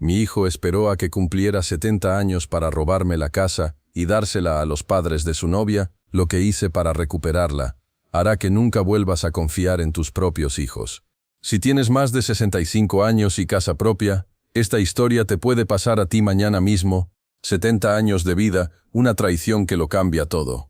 Mi hijo esperó a que cumpliera 70 años para robarme la casa y dársela a los padres de su novia. Lo que hice para recuperarla hará que nunca vuelvas a confiar en tus propios hijos. Si tienes más de 65 años y casa propia, esta historia te puede pasar a ti mañana mismo. 70 años de vida, una traición que lo cambia todo.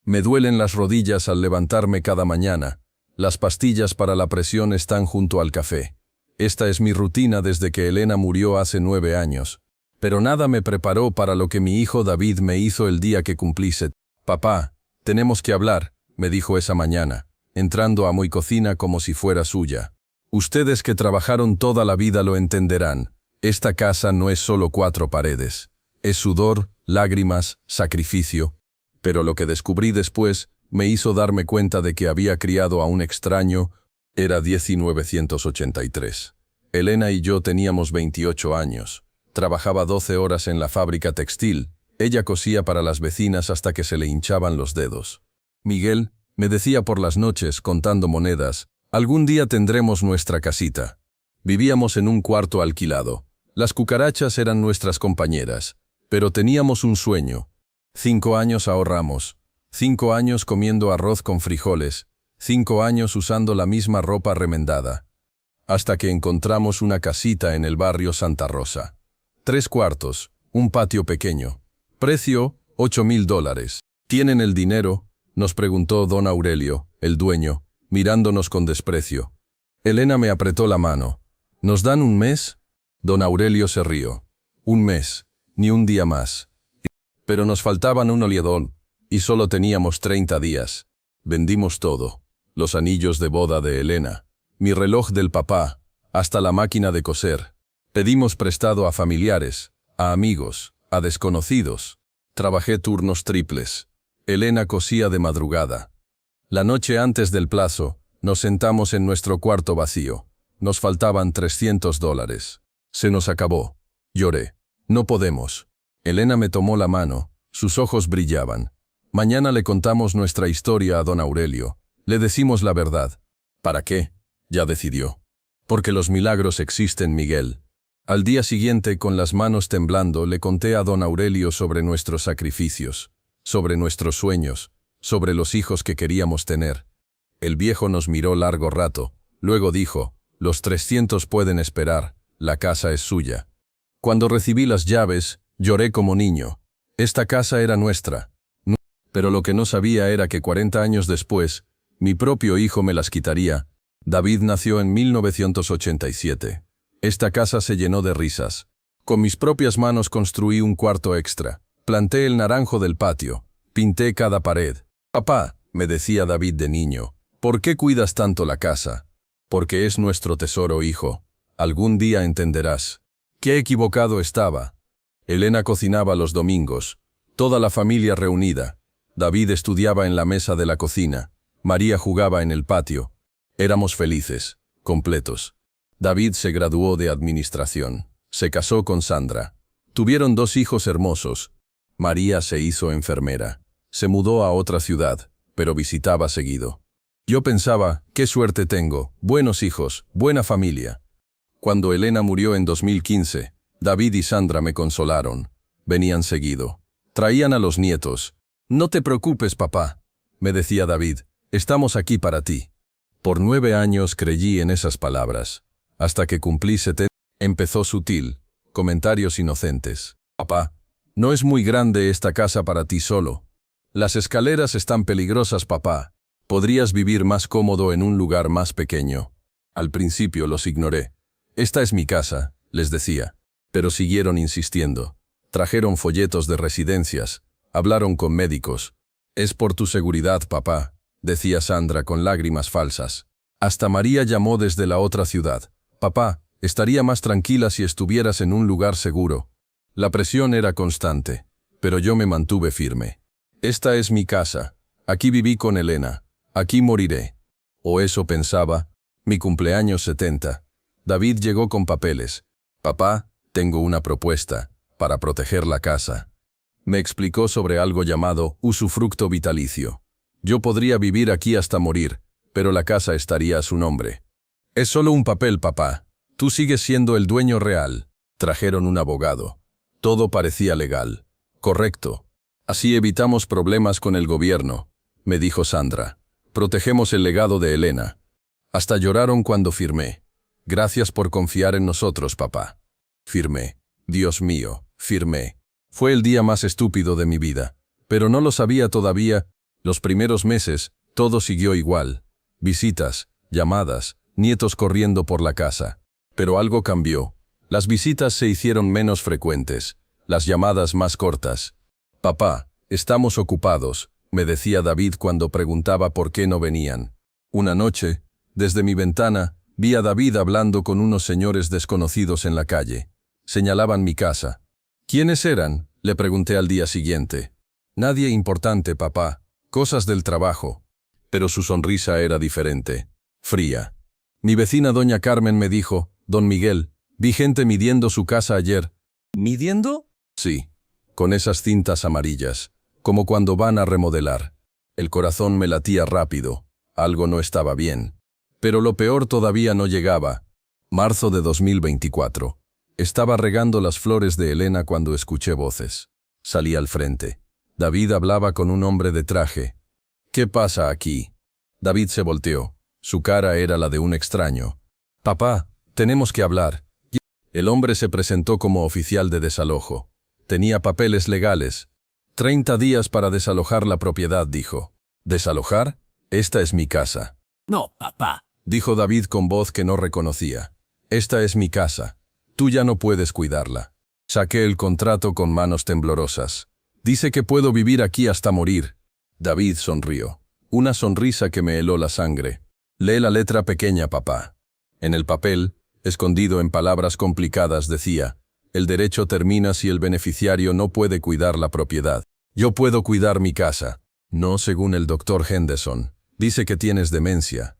Me duelen las rodillas al levantarme cada mañana. Las pastillas para la presión están junto al café. Esta es mi rutina desde que Elena murió hace 9 años. Pero nada me preparó para lo que mi hijo David me hizo el día que cumplí 70. Papá, tenemos que hablar, me dijo esa mañana, entrando a mi cocina como si fuera suya. Ustedes que trabajaron toda la vida lo entenderán. Esta casa no es solo 4 paredes. Es sudor, lágrimas, sacrificio. Pero lo que descubrí después me hizo darme cuenta de que había criado a un extraño. Era 1983. Elena y yo teníamos 28 años. Trabajaba 12 horas en la fábrica textil. Ella cosía para las vecinas hasta que se le hinchaban los dedos. Miguel, me decía por las noches, contando monedas, algún día tendremos nuestra casita. Vivíamos en un cuarto alquilado. Las cucarachas eran nuestras compañeras. Pero teníamos un sueño. 5 años ahorramos. 5 años comiendo arroz con frijoles. 5 años usando la misma ropa remendada. Hasta que encontramos una casita en el barrio Santa Rosa. 3 cuartos, un patio pequeño. Precio, $8,000. ¿Tienen el dinero?, nos preguntó don Aurelio, el dueño, mirándonos con desprecio. Elena me apretó la mano. ¿Nos dan un mes? Don Aurelio se rió. Un mes, ni un día más. Pero nos faltaban un oliador, y solo teníamos 30 días. Vendimos todo. Los anillos de boda de Elena, mi reloj del papá, hasta la máquina de coser. Pedimos prestado a familiares, a amigos, a desconocidos. Trabajé turnos triples. Elena cosía de madrugada. La noche antes del plazo, nos sentamos en nuestro cuarto vacío. Nos faltaban $300. Se nos acabó. Lloré. No podemos. Elena me tomó la mano. Sus ojos brillaban. Mañana le contamos nuestra historia a don Aurelio. Le decimos la verdad. ¿Para qué? Ya decidió. Porque los milagros existen, Miguel. Al día siguiente, con las manos temblando, le conté a don Aurelio sobre nuestros sacrificios, sobre nuestros sueños, sobre los hijos que queríamos tener. El viejo nos miró largo rato, luego dijo, los 300 pueden esperar, la casa es suya. Cuando recibí las llaves, lloré como niño. Esta casa era nuestra. Pero lo que no sabía era que 40 años después, mi propio hijo me las quitaría. David nació en 1987. Esta casa se llenó de risas. Con mis propias manos construí un cuarto extra. Planté el naranjo del patio. Pinté cada pared. Papá, me decía David de niño, ¿por qué cuidas tanto la casa? Porque es nuestro tesoro, hijo. Algún día entenderás. Qué equivocado estaba. Elena cocinaba los domingos. Toda la familia reunida. David estudiaba en la mesa de la cocina. María jugaba en el patio. Éramos felices, completos. David se graduó de administración. Se casó con Sandra. Tuvieron 2 hijos hermosos. María se hizo enfermera. Se mudó a otra ciudad, pero visitaba seguido. Yo pensaba, qué suerte tengo, buenos hijos, buena familia. Cuando Elena murió en 2015, David y Sandra me consolaron. Venían seguido. Traían a los nietos. No te preocupes, papá, me decía David, estamos aquí para ti. Por 9 años creí en esas palabras. Hasta que cumplí 70, empezó sutil, comentarios inocentes. Papá, no es muy grande esta casa para ti solo. Las escaleras están peligrosas, papá. Podrías vivir más cómodo en un lugar más pequeño. Al principio los ignoré. Esta es mi casa, les decía. Pero siguieron insistiendo. Trajeron folletos de residencias. Hablaron con médicos. Es por tu seguridad, papá, decía Sandra con lágrimas falsas. Hasta María llamó desde la otra ciudad. Papá, estaría más tranquila si estuvieras en un lugar seguro. La presión era constante, pero yo me mantuve firme. Esta es mi casa. Aquí viví con Elena. Aquí moriré. O eso pensaba. Mi cumpleaños 70. David llegó con papeles. Papá, tengo una propuesta, para proteger la casa. Me explicó sobre algo llamado usufructo vitalicio. Yo podría vivir aquí hasta morir, pero la casa estaría a su nombre. Es solo un papel, papá. Tú sigues siendo el dueño real. Trajeron un abogado. Todo parecía legal. Correcto. Así evitamos problemas con el gobierno, me dijo Sandra. Protegemos el legado de Elena. Hasta lloraron cuando firmé. Gracias por confiar en nosotros, papá. Firmé. Dios mío, firmé. Fue el día más estúpido de mi vida. Pero no lo sabía todavía. Los primeros meses, todo siguió igual. Visitas, llamadas, nietos corriendo por la casa. Pero algo cambió. Las visitas se hicieron menos frecuentes, las llamadas más cortas. Papá, estamos ocupados, me decía David cuando preguntaba por qué no venían. Una noche, desde mi ventana, vi a David hablando con unos señores desconocidos en la calle. Señalaban mi casa. ¿Quiénes eran?, le pregunté al día siguiente. Nadie importante, papá. Cosas del trabajo. Pero su sonrisa era diferente. Fría. Mi vecina doña Carmen me dijo, don Miguel, vi gente midiendo su casa ayer. ¿Midiendo? Sí, con esas cintas amarillas, como cuando van a remodelar. El corazón me latía rápido. Algo no estaba bien. Pero lo peor todavía no llegaba. Marzo de 2024. Estaba regando las flores de Elena cuando escuché voces. Salí al frente. David hablaba con un hombre de traje. ¿Qué pasa aquí? David se volteó. Su cara era la de un extraño. Papá, tenemos que hablar. El hombre se presentó como oficial de desalojo. Tenía papeles legales. 30 días para desalojar la propiedad, dijo. ¿Desalojar? Esta es mi casa. No, papá. Dijo David con voz que no reconocía. Esta es mi casa. Tú ya no puedes cuidarla. Saqué el contrato con manos temblorosas. Dice que puedo vivir aquí hasta morir. David sonrió. Una sonrisa que me heló la sangre. Lee la letra pequeña, papá. En el papel, escondido en palabras complicadas, decía, el derecho termina si el beneficiario no puede cuidar la propiedad. Yo puedo cuidar mi casa. No según el doctor Henderson. Dice que tienes demencia.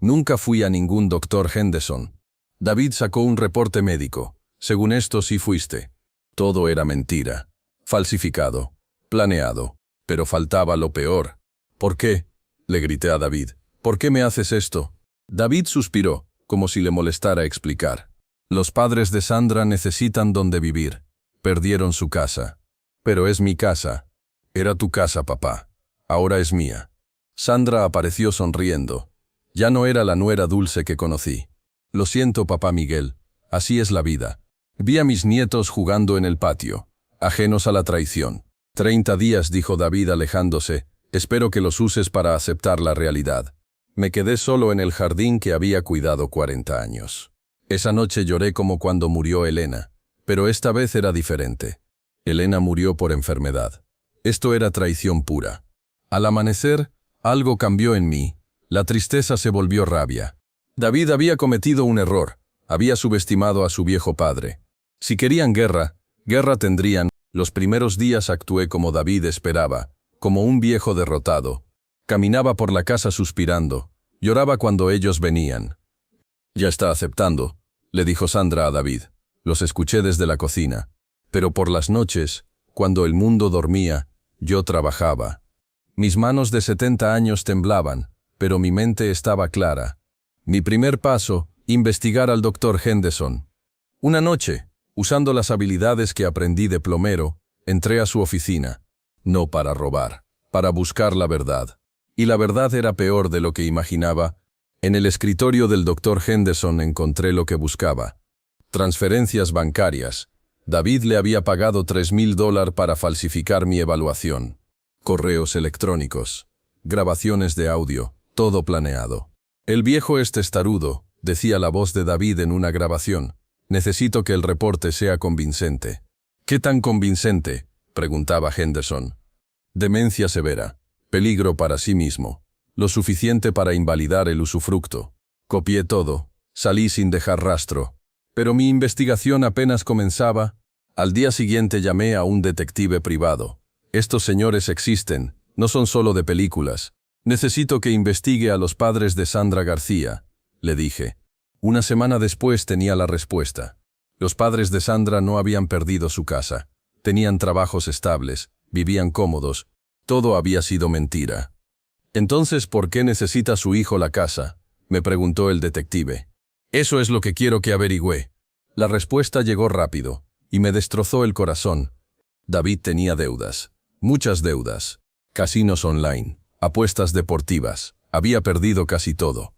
Nunca fui a ningún doctor Henderson. David sacó un reporte médico. Según esto sí fuiste. Todo era mentira. Falsificado. Planeado. Pero faltaba lo peor. ¿Por qué?, le grité a David. ¿Por qué me haces esto? David suspiró, como si le molestara explicar. Los padres de Sandra necesitan donde vivir. Perdieron su casa. Pero es mi casa. Era tu casa, papá. Ahora es mía. Sandra apareció sonriendo. Ya no era la nuera dulce que conocí. Lo siento, papá Miguel. Así es la vida. Vi a mis nietos jugando en el patio, ajenos a la traición. 30 días, dijo David alejándose. Espero que los uses para aceptar la realidad. Me quedé solo en el jardín que había cuidado 40 años. Esa noche lloré como cuando murió Elena, pero esta vez era diferente. Elena murió por enfermedad. Esto era traición pura. Al amanecer, algo cambió en mí. La tristeza se volvió rabia. David había cometido un error. Había subestimado a su viejo padre. Si querían guerra, guerra tendrían. Los primeros días actué como David esperaba, como un viejo derrotado. Caminaba por la casa suspirando. Lloraba cuando ellos venían. Ya está aceptando, le dijo Sandra a David. Los escuché desde la cocina. Pero por las noches, cuando el mundo dormía, yo trabajaba. Mis manos de 70 años temblaban, pero mi mente estaba clara. Mi primer paso, investigar al doctor Henderson. Una noche, usando las habilidades que aprendí de plomero, entré a su oficina. No para robar, para buscar la verdad. Y la verdad era peor de lo que imaginaba. En el escritorio del doctor Henderson encontré lo que buscaba. Transferencias bancarias. David le había pagado $3,000 para falsificar mi evaluación. Correos electrónicos. Grabaciones de audio. Todo planeado. El viejo es testarudo, decía la voz de David en una grabación. Necesito que el reporte sea convincente. ¿Qué tan convincente?, preguntaba Henderson. Demencia severa. Peligro para sí mismo. Lo suficiente para invalidar el usufructo. Copié todo. Salí sin dejar rastro. Pero mi investigación apenas comenzaba. Al día siguiente llamé a un detective privado. Estos señores existen, no son solo de películas. Necesito que investigue a los padres de Sandra García, le dije. Una semana después tenía la respuesta. Los padres de Sandra no habían perdido su casa. Tenían trabajos estables, vivían cómodos. Todo había sido mentira. Entonces, ¿por qué necesita su hijo la casa?, me preguntó el detective. Eso es lo que quiero que averigüe. La respuesta llegó rápido, y me destrozó el corazón. David tenía deudas, muchas deudas. Casinos online, apuestas deportivas, había perdido casi todo.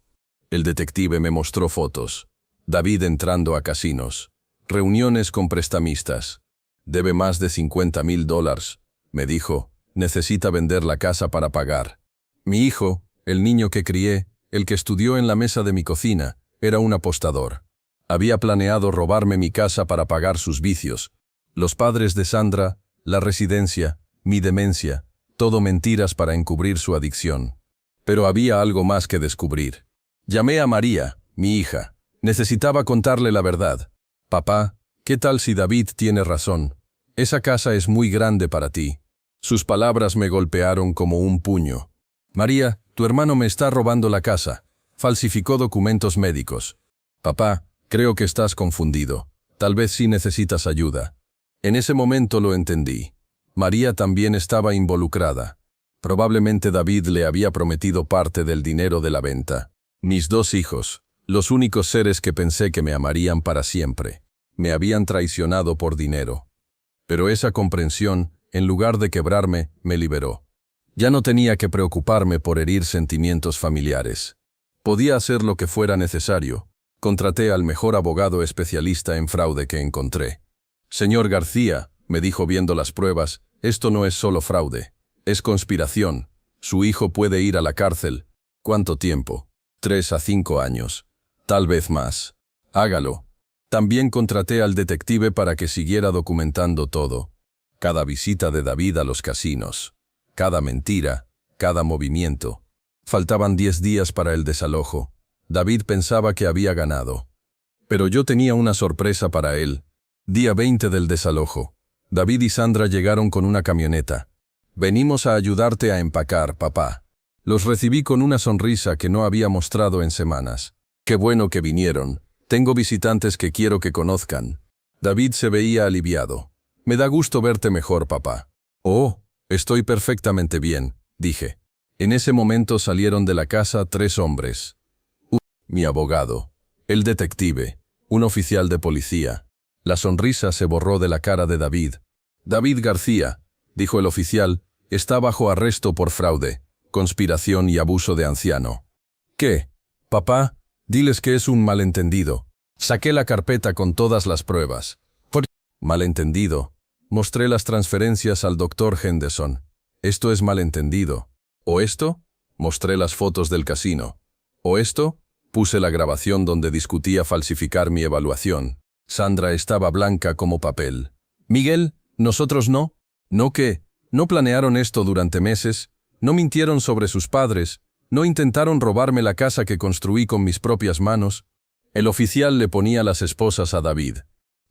El detective me mostró fotos. David entrando a casinos, reuniones con prestamistas. Debe más de $50,000, me dijo, necesita vender la casa para pagar. Mi hijo, el niño que crié, el que estudió en la mesa de mi cocina, era un apostador. Había planeado robarme mi casa para pagar sus vicios. Los padres de Sandra, la residencia, mi demencia, todo mentiras para encubrir su adicción. Pero había algo más que descubrir. Llamé a María, mi hija. Necesitaba contarle la verdad. Papá, ¿qué tal si David tiene razón? Esa casa es muy grande para ti. Sus palabras me golpearon como un puño. María, tu hermano me está robando la casa. Falsificó documentos médicos. Papá, creo que estás confundido. Tal vez sí necesitas ayuda. En ese momento lo entendí. María también estaba involucrada. Probablemente David le había prometido parte del dinero de la venta. Mis 2 hijos, los únicos seres que pensé que me amarían para siempre, me habían traicionado por dinero. Pero esa comprensión, en lugar de quebrarme, me liberó. Ya no tenía que preocuparme por herir sentimientos familiares. Podía hacer lo que fuera necesario. Contraté al mejor abogado especialista en fraude que encontré. Señor García, me dijo viendo las pruebas, esto no es solo fraude, es conspiración. Su hijo puede ir a la cárcel. ¿Cuánto tiempo? 3 a 5 años. Tal vez más. Hágalo. También contraté al detective para que siguiera documentando todo. Cada visita de David a los casinos. Cada mentira. Cada movimiento. Faltaban 10 días para el desalojo. David pensaba que había ganado. Pero yo tenía una sorpresa para él. Día 20 del desalojo. David y Sandra llegaron con una camioneta. Venimos a ayudarte a empacar, papá. Los recibí con una sonrisa que no había mostrado en semanas. Qué bueno que vinieron. Tengo visitantes que quiero que conozcan. David se veía aliviado. Me da gusto verte mejor, papá. Oh, estoy perfectamente bien, dije. En ese momento salieron de la casa 3 hombres. Mi abogado, el detective, un oficial de policía. La sonrisa se borró de la cara de David. David García, dijo el oficial, está bajo arresto por fraude, conspiración y abuso de anciano. ¿Qué? Papá, diles que es un malentendido. Saqué la carpeta con todas las pruebas. Malentendido. Mostré las transferencias al doctor Henderson. Esto es malentendido. ¿O esto? Mostré las fotos del casino. ¿O esto? Puse la grabación donde discutía falsificar mi evaluación. Sandra estaba blanca como papel. Miguel, nosotros no. ¿No qué? ¿No planearon esto durante meses? ¿No mintieron sobre sus padres? ¿No intentaron robarme la casa que construí con mis propias manos? El oficial le ponía las esposas a David.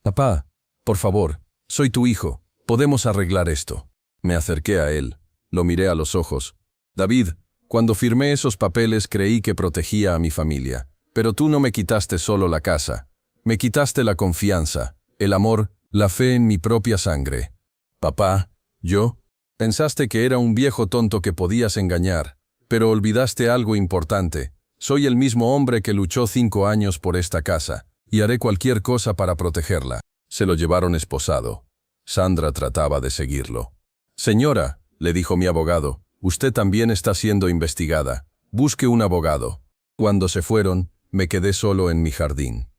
Papá, por favor, soy tu hijo. Podemos arreglar esto. Me acerqué a él. Lo miré a los ojos. David, cuando firmé esos papeles creí que protegía a mi familia. Pero tú no me quitaste solo la casa. Me quitaste la confianza, el amor, la fe en mi propia sangre. Papá, yo, pensaste que era un viejo tonto que podías engañar, pero olvidaste algo importante. Soy el mismo hombre que luchó 5 años por esta casa, y haré cualquier cosa para protegerla. Se lo llevaron esposado. Sandra trataba de seguirlo. Señora, le dijo mi abogado, usted también está siendo investigada. Busque un abogado. Cuando se fueron, me quedé solo en mi jardín.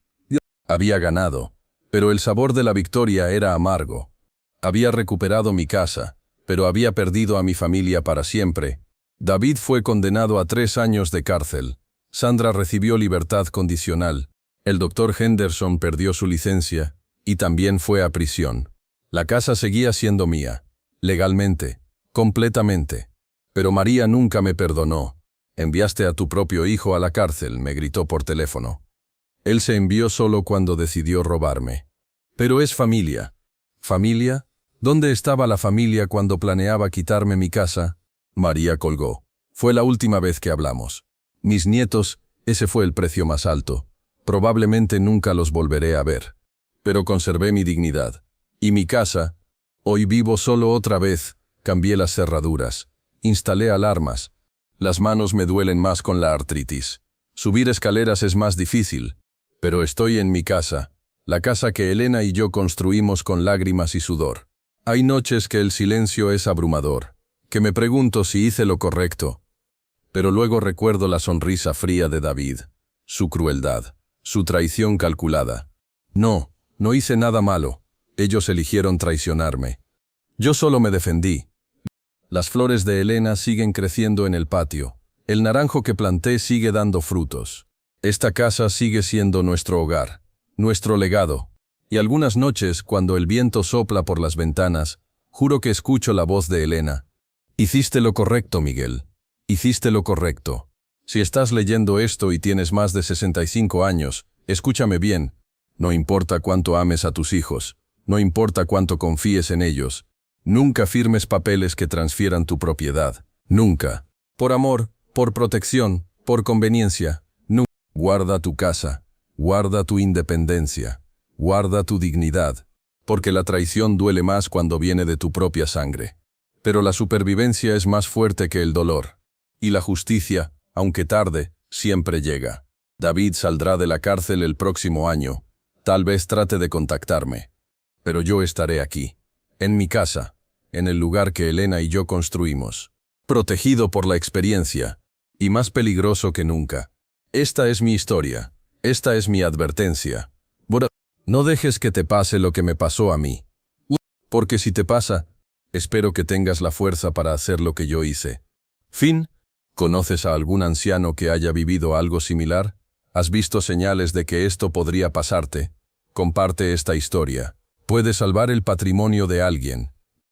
Había ganado, pero el sabor de la victoria era amargo. Había recuperado mi casa, pero había perdido a mi familia para siempre. David fue condenado a 3 años de cárcel. Sandra recibió libertad condicional. El doctor Henderson perdió su licencia y también fue a prisión. La casa seguía siendo mía, legalmente, completamente. Pero María nunca me perdonó. Enviaste a tu propio hijo a la cárcel, me gritó por teléfono. Él se envió solo cuando decidió robarme. Pero es familia. ¿Familia? ¿Dónde estaba la familia cuando planeaba quitarme mi casa? María colgó. Fue la última vez que hablamos. Mis nietos, ese fue el precio más alto. Probablemente nunca los volveré a ver. Pero conservé mi dignidad. Y mi casa. Hoy vivo solo otra vez. Cambié las cerraduras. Instalé alarmas. Las manos me duelen más con la artritis. Subir escaleras es más difícil. Pero estoy en mi casa. La casa que Elena y yo construimos con lágrimas y sudor. Hay noches que el silencio es abrumador, que me pregunto si hice lo correcto. Pero luego recuerdo la sonrisa fría de David, su crueldad, su traición calculada. No, no hice nada malo. Ellos eligieron traicionarme. Yo solo me defendí. Las flores de Elena siguen creciendo en el patio. El naranjo que planté sigue dando frutos. Esta casa sigue siendo nuestro hogar, nuestro legado. Y algunas noches, cuando el viento sopla por las ventanas, juro que escucho la voz de Elena. Hiciste lo correcto, Miguel. Hiciste lo correcto. Si estás leyendo esto y tienes más de 65 años, escúchame bien. No importa cuánto ames a tus hijos, no importa cuánto confíes en ellos, nunca firmes papeles que transfieran tu propiedad. Nunca. Por amor, por protección, por conveniencia. Nunca. Guarda tu casa, guarda tu independencia, guarda tu dignidad, porque la traición duele más cuando viene de tu propia sangre. Pero la supervivencia es más fuerte que el dolor. Y la justicia, aunque tarde, siempre llega. David saldrá de la cárcel el próximo año. Tal vez trate de contactarme. Pero yo estaré aquí, en mi casa, en el lugar que Elena y yo construimos. Protegido por la experiencia, y más peligroso que nunca. Esta es mi historia, esta es mi advertencia. No dejes que te pase lo que me pasó a mí. Porque si te pasa, espero que tengas la fuerza para hacer lo que yo hice. Fin. ¿Conoces a algún anciano que haya vivido algo similar? ¿Has visto señales de que esto podría pasarte? Comparte esta historia. Puede salvar el patrimonio de alguien.